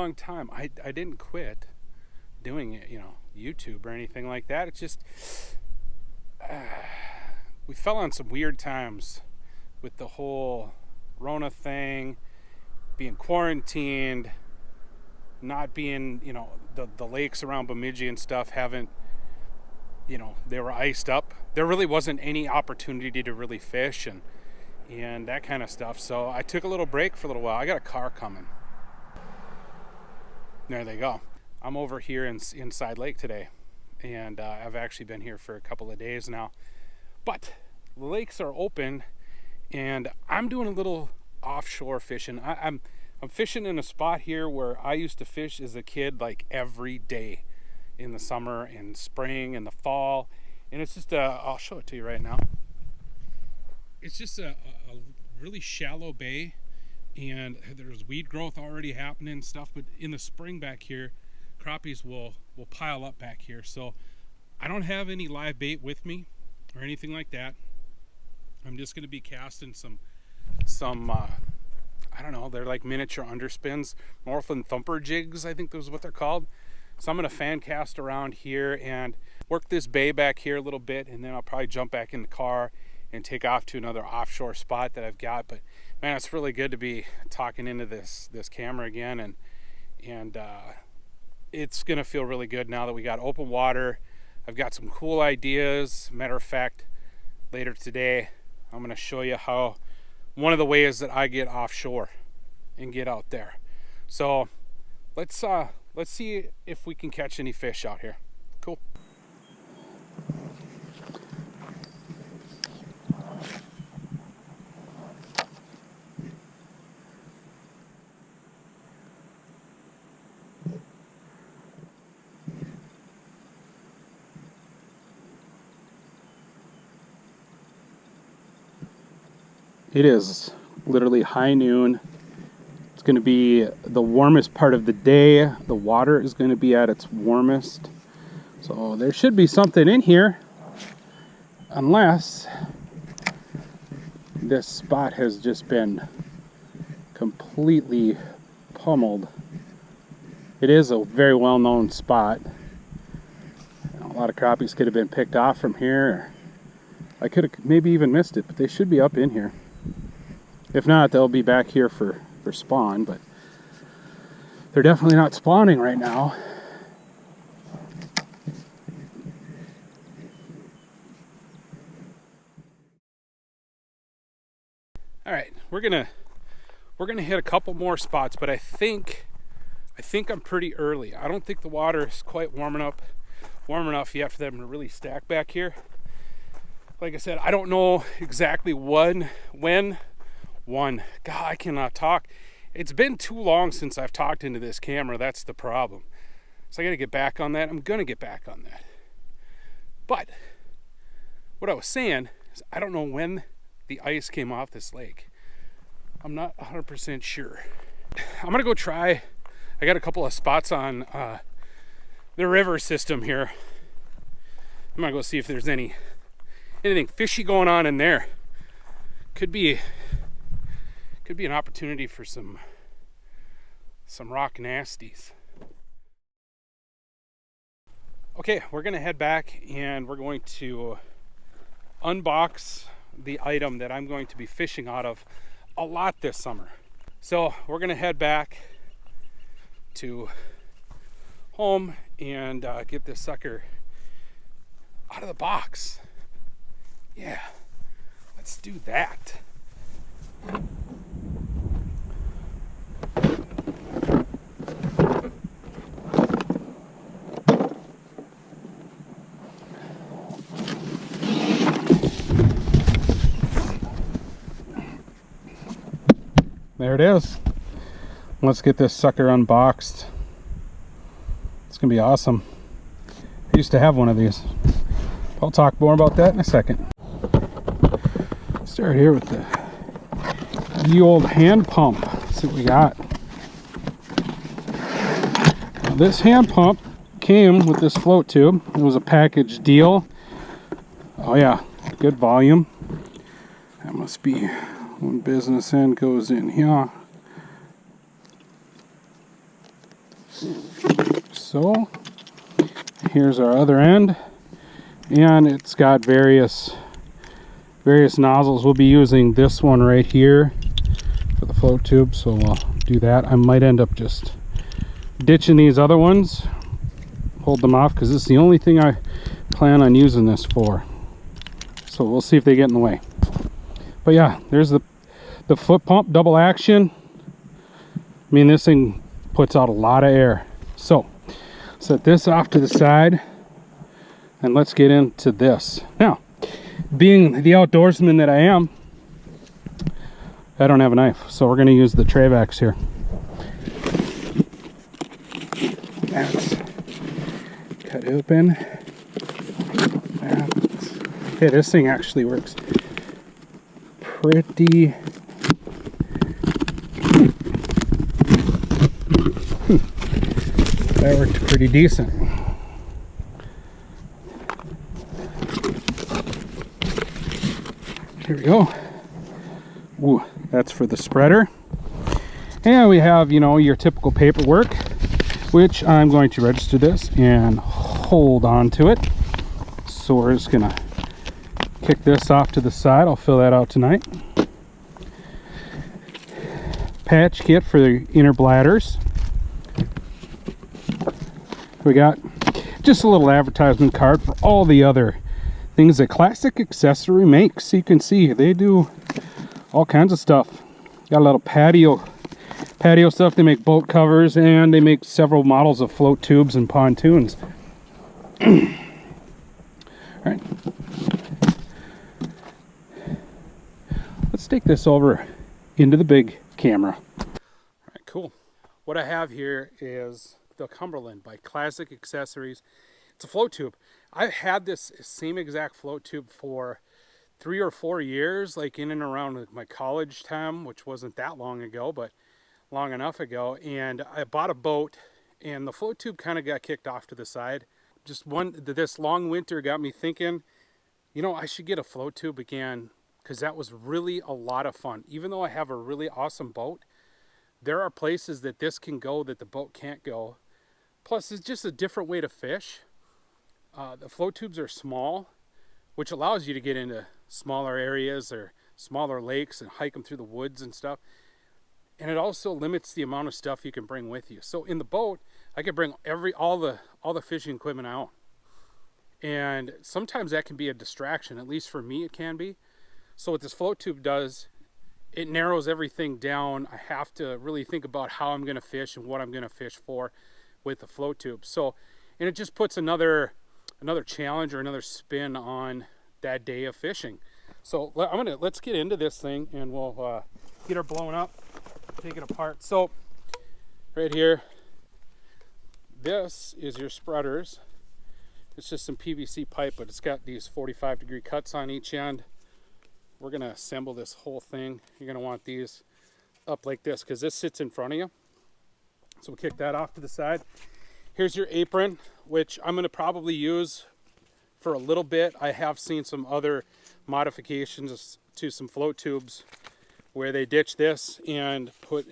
long time. I didn't quit doing it, you know, YouTube or anything like that. It's just we fell on some weird times with the whole Rona thing, being quarantined, not being, you know, the lakes around Bemidji and stuff haven't, you know, they were iced up. There really wasn't any opportunity to really fish and that kind of stuff. So I took a little break for a little while. I got a car coming. There they go. I'm over here in Side Lake today, and I've actually been here for a couple of days now. But the lakes are open, and I'm doing a little offshore fishing. I'm fishing in a spot here where I used to fish as a kid, like every day in the summer and spring and the fall. And it's just I'll show it to you right now. It's just a really shallow bay, and there's weed growth already happening and stuff. But in the spring back here, crappies will pile up back here. So I don't have any live bait with me or anything like that. I'm just going to be casting some I don't know, they're like miniature underspins, Northland thumper jigs, I think those are what they're called. So I'm going to fan cast around here and work this bay back here a little bit, and then I'll probably jump back in the car and take off to another offshore spot that I've got. But man, it's really good to be talking into this camera again, and it's going to feel really good now that we got open water. I've got some cool ideas. Matter of fact, later today I'm going to show you how one of the ways that I get offshore and get out there. So let's see if we can catch any fish out here. Cool. It is literally high noon. It's going to be the warmest part of the day. The water is going to be at its warmest. So there should be something in here, unless this spot has just been completely pummeled. It is a very well-known spot. A lot of crappies could have been picked off from here. I could have maybe even missed it, but they should be up in here. If not, they'll be back here for spawn, but they're definitely not spawning right now. All right, we're gonna hit a couple more spots, but I think I'm pretty early. I don't think the water is quite warm enough yet for them to really stack back here. Like I said, I don't know exactly when. God, I cannot talk. It's been too long since I've talked into this camera. That's the problem. So I got to get back on that. I'm going to get back on that. But what I was saying is I don't know when the ice came off this lake. I'm not 100% sure. I'm going to go try. I got a couple of spots on the river system here. I'm going to go see if there's anything fishy going on in there. Could be an opportunity for some rock nasties. Okay, we're gonna head back and we're going to unbox the item that I'm going to be fishing out of a lot this summer. So we're gonna head back to home and get this sucker out of the box. Yeah, let's do that. There it is. Let's get this sucker unboxed. It's gonna be awesome. I used to have one of these. I'll talk more about that in a second. Start here with the old hand pump. Let's see what we got. Now, this hand pump came with this float tube. It was a package deal. Oh yeah, good volume. That must be when business end goes in here. So here's our other end, and it's got various nozzles. We'll be using this one right here for the float tube, so we'll do that. I might end up just ditching these other ones, hold them off, because this is the only thing I plan on using this for. So we'll see if they get in the way. But yeah, there's the foot pump, double action. I mean, this thing puts out a lot of air. So set this off to the side and let's get into this. Now, being the outdoorsman that I am, I don't have a knife, so we're going to use the Travex here. That's cut open. Okay, this thing actually works pretty. That worked pretty decent. Here we go. Ooh, that's for the spreader. And we have, you know, your typical paperwork, which I'm going to register this and hold on to it. So we're just gonna kick this off to the side. I'll fill that out tonight. Patch kit for the inner bladders. We got just a little advertisement card for all the other things that Classic Accessory makes. You can see they do all kinds of stuff. Got a little patio stuff. They make boat covers, and they make several models of float tubes and pontoons. All right, let's take this over into the big camera. All right, cool. What I have here is the Cumberland by Classic Accessories. It's a float tube. I've had this same exact float tube for 3 or 4 years, like in and around my college time, which wasn't that long ago, but long enough ago. And I bought a boat, and the float tube kind of got kicked off to the side. Just this long winter got me thinking, you know, I should get a float tube again, because that was really a lot of fun. Even though I have a really awesome boat, there are places that this can go that the boat can't go. Plus, it's just a different way to fish. The float tubes are small, which allows you to get into smaller areas or smaller lakes and hike them through the woods and stuff. And it also limits the amount of stuff you can bring with you. So in the boat, I could bring all the fishing equipment I own. And sometimes that can be a distraction. At least for me, it can be. So what this float tube does, it narrows everything down. I have to really think about how I'm going to fish and what I'm going to fish for with the float tube. So, and it just puts another challenge or another spin on that day of fishing. So let's get into this thing, and we'll get her blown up, take it apart. So right here, this is your spreaders. It's just some PVC pipe, but it's got these 45-degree cuts on each end. We're gonna assemble this whole thing. You're gonna want these up like this, because this sits in front of you. So we'll kick that off to the side. Here's your apron, which I'm gonna probably use for a little bit. I have seen some other modifications to some float tubes where they ditch this and put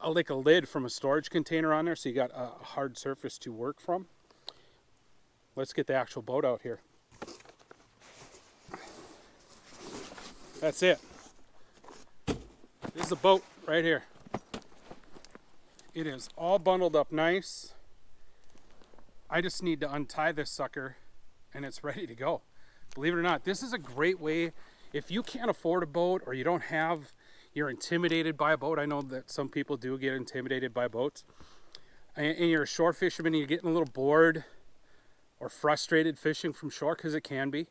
like a lid from a storage container on there, so you got a hard surface to work from. Let's get the actual boat out here. That's it. This is the boat right here. It is all bundled up nice. I just need to untie this sucker and it's ready to go. Believe it or not, this is a great way if you can't afford a boat, or you don't have, you're intimidated by a boat. I know that some people do get intimidated by boats. And you're a shore fisherman and you're getting a little bored or frustrated fishing from shore, because it can be.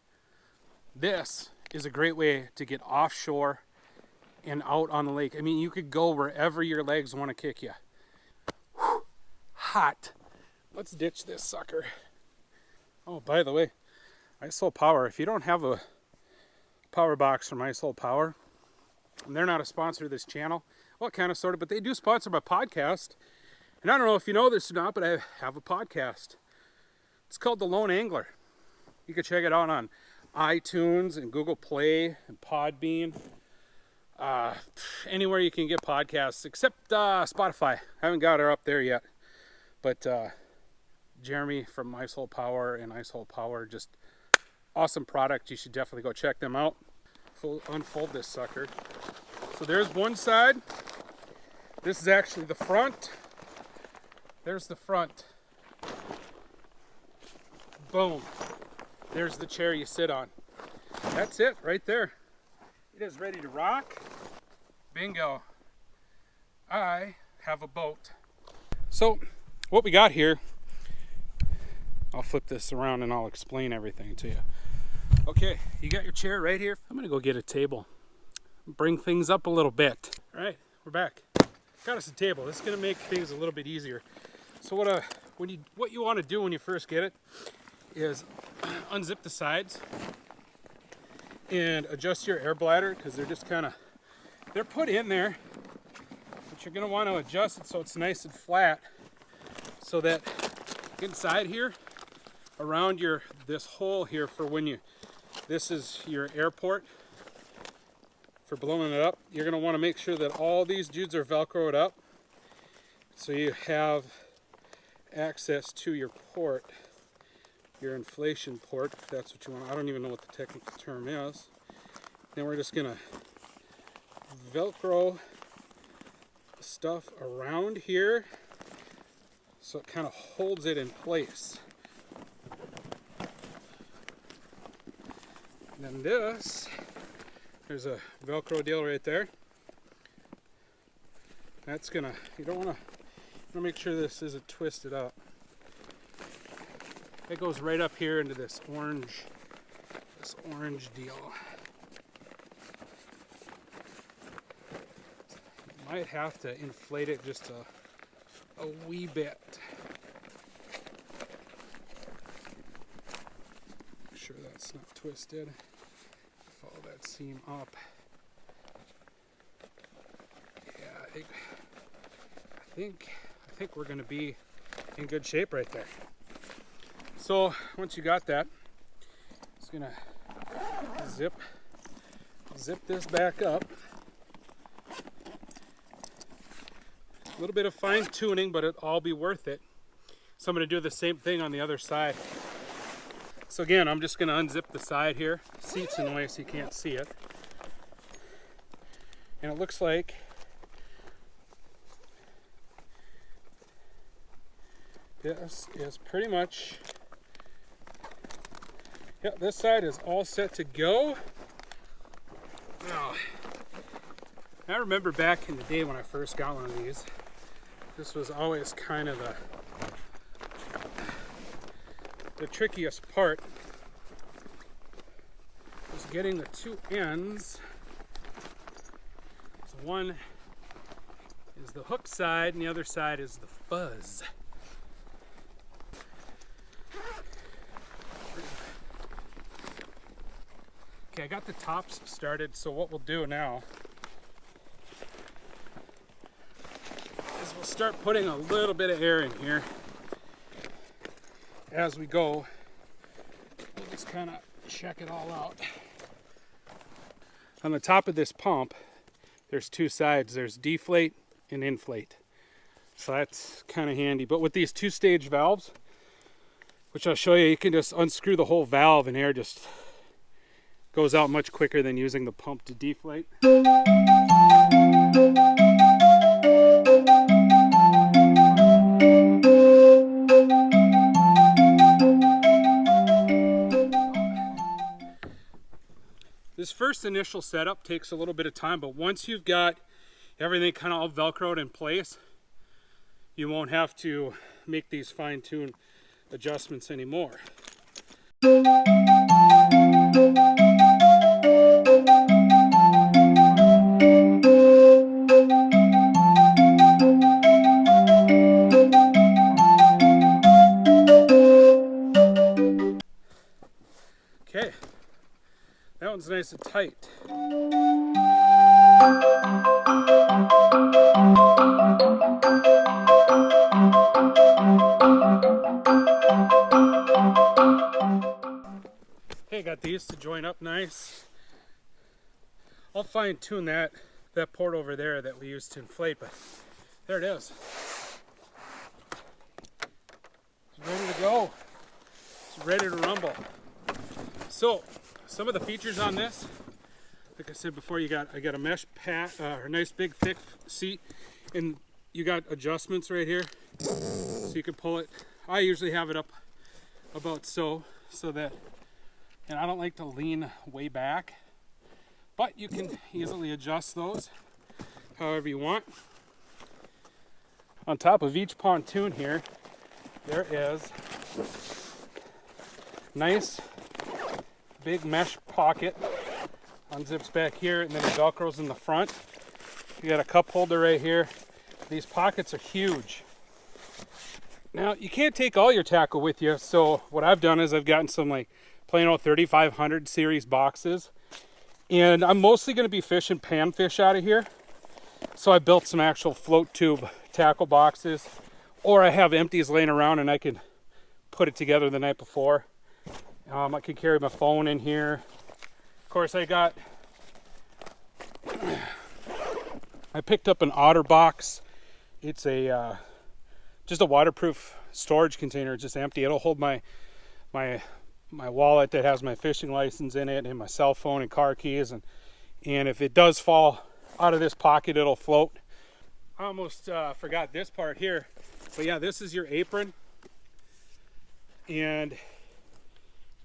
This is a great way to get offshore and out on the lake. I mean, you could go wherever your legs want to kick you. Whew, hot. Let's ditch this sucker. Oh, by the way, ISO Power. If you don't have a power box from ISO Power, and they're not a sponsor of this channel, well, kind of, sort of, but they do sponsor my podcast. And I don't know if you know this or not, but I have a podcast. It's called The Lone Angler. You can check it out on iTunes and Google Play and Podbean. Anywhere you can get podcasts, except Spotify. I haven't got her up there yet. But Jeremy from Ice Hole Power and Ice Hole Power, just awesome product. You should definitely go check them out. Unfold this sucker. So there's one side. This is actually the front. There's the front. Boom. There's the chair you sit on. That's it right there. It is ready to rock. Bingo. I have a boat. So what we got here, I'll flip this around and I'll explain everything to you. Okay, you got your chair right here. I'm gonna go get a table. Bring things up a little bit. All right, we're back. Got us a table. This is gonna make things a little bit easier. So what you want to do when you first get it is unzip the sides and adjust your air bladder, because they're just they're put in there, but you're gonna want to adjust it so it's nice and flat, so that inside here, around this hole here for this is your air port for blowing it up. You're gonna want to make sure that all these dudes are Velcroed up, so you have access to your port, your inflation port, if that's what you want. I don't even know what the technical term is. Then we're just gonna Velcro stuff around here so it kind of holds it in place. And then there's a Velcro deal right there. That's you don't want to make sure this isn't twisted up. It goes right up here into this orange deal. Might have to inflate it just a wee bit. Make sure that's not twisted. Follow that seam up. Yeah, I think we're gonna be in good shape right there. So once you got that, it's gonna zip this back up. A little bit of fine tuning, but it'll all be worth it. So I'm gonna do the same thing on the other side. So again, I'm just gonna unzip the side here. Seat's in the way so you can't see it. And it looks like this is pretty much, yeah, this side is all set to go. Now, I remember back in the day when I first got one of these, this was always kind of the trickiest part, was getting the two ends. So one is the hook side and the other side is the fuzz. Okay, I got the tops started, so what we'll do now is we'll start putting a little bit of air in here as we go. We'll just kind of check it all out. On the top of this pump, there's two sides. There's deflate and inflate. So that's kind of handy. But with these two-stage valves, which I'll show you, you can just unscrew the whole valve and air just goes out much quicker than using the pump to deflate. This first initial setup takes a little bit of time, but once you've got everything kind of all Velcroed in place, you won't have to make these fine-tune adjustments anymore. Okay, that one's nice and tight. Okay, got these to join up nice. I'll fine tune that that port over there that we used to inflate, but there it is. It's ready to go. It's ready to rumble. So, some of the features on this, like I said before, I got a mesh pad, a nice big thick seat, and you got adjustments right here, so you can pull it. I usually have it up about so that, and I don't like to lean way back, but you can easily adjust those however you want. On top of each pontoon here, there is nice big mesh pocket. Unzips back here, and then it velcros in the front. You got a cup holder right here. These pockets are huge. Now, you can't take all your tackle with you, so what I've done is I've gotten some like plain old 3500 series boxes, and I'm mostly going to be fishing panfish out of here. So I built some actual float tube tackle boxes, or I have empties laying around and I can put it together the night before. I can carry my phone in here. Of course, I picked up an Otter box. It's a just a waterproof storage container, just empty. It'll hold my wallet that has my fishing license in it, and my cell phone and car keys, and if it does fall out of this pocket, it'll float. I almost forgot this part here, but yeah, this is your apron, and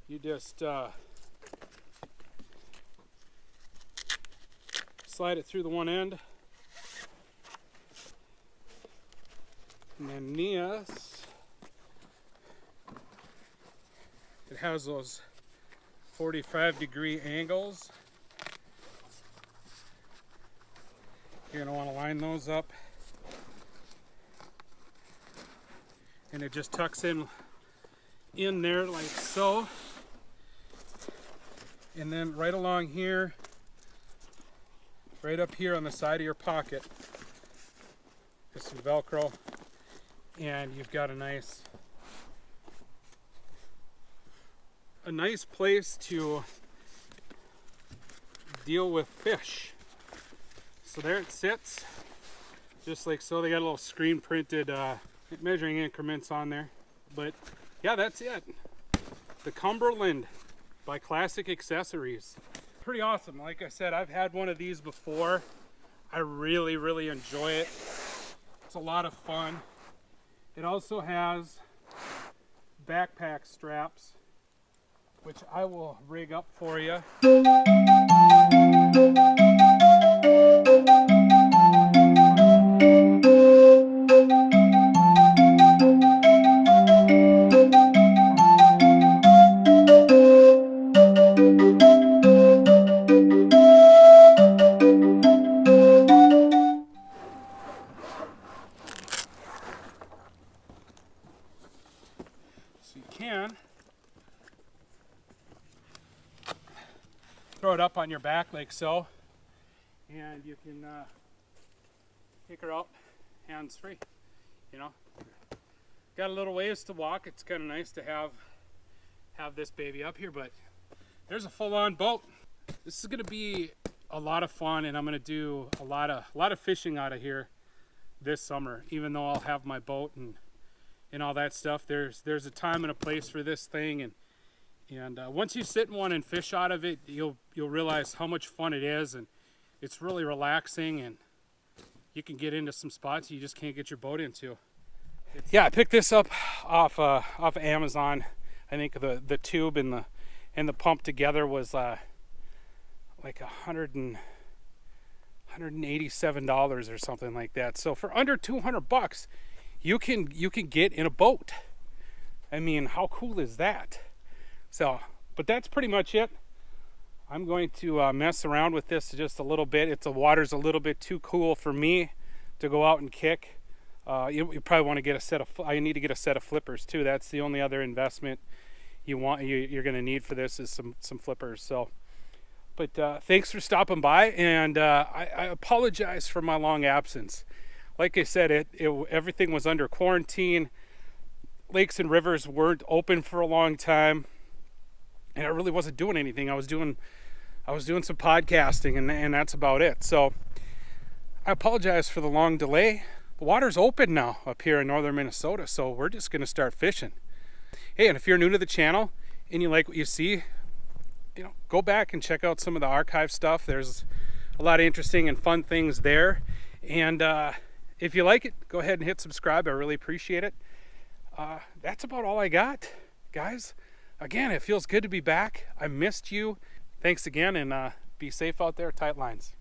you just slide it through the one end, and then this, it has those 45-degree angles. You're going to want to line those up, and it just tucks in there like so. And then right along here, right up here on the side of your pocket, there's some Velcro, and you've got a nice place to deal with fish. So there it sits, just like so. They got a little screen printed measuring increments on there. But yeah, that's it. The Cumberland by Classic Accessories. Pretty awesome. Like I said, I've had one of these before. I really enjoy it. It's a lot of fun. It also has backpack straps, which I will rig up for you. Throw it up on your back like so, and you can take her out hands free. You know, got a little ways to walk. It's kind of nice to have this baby up here, but there's a full-on boat. This is going to be a lot of fun, and I'm going to do a lot of fishing out of here this summer. Even though I'll have my boat and all that stuff, there's a time and a place for this thing, and once you sit in one and fish out of it, you'll realize how much fun it is, and it's really relaxing, and you can get into some spots you just can't get your boat into. Yeah, I picked this up off of Amazon. I think the tube and the pump together was like $187 or something like that. So for under $200, you can get in a boat. I mean, how cool is that? So, but that's pretty much it. I'm going to mess around with this just a little bit. The water's a little bit too cool for me to go out and kick. You probably want to get a set of. I need to get a set of flippers too. That's the only other investment you're going to need for this is some flippers. So, but thanks for stopping by, and I apologize for my long absence. Like I said, everything was under quarantine. Lakes and rivers weren't open for a long time. And I really wasn't doing anything. I was doing some podcasting, and that's about it. So I apologize for the long delay. The water's open now up here in northern Minnesota, so we're just going to start fishing. Hey, and if you're new to the channel and you like what you see, go back and check out some of the archive stuff. There's a lot of interesting and fun things there. And if you like it, go ahead and hit subscribe. I really appreciate it. That's about all I got, guys. Again, it feels good to be back. I missed you. Thanks again, and be safe out there. Tight lines.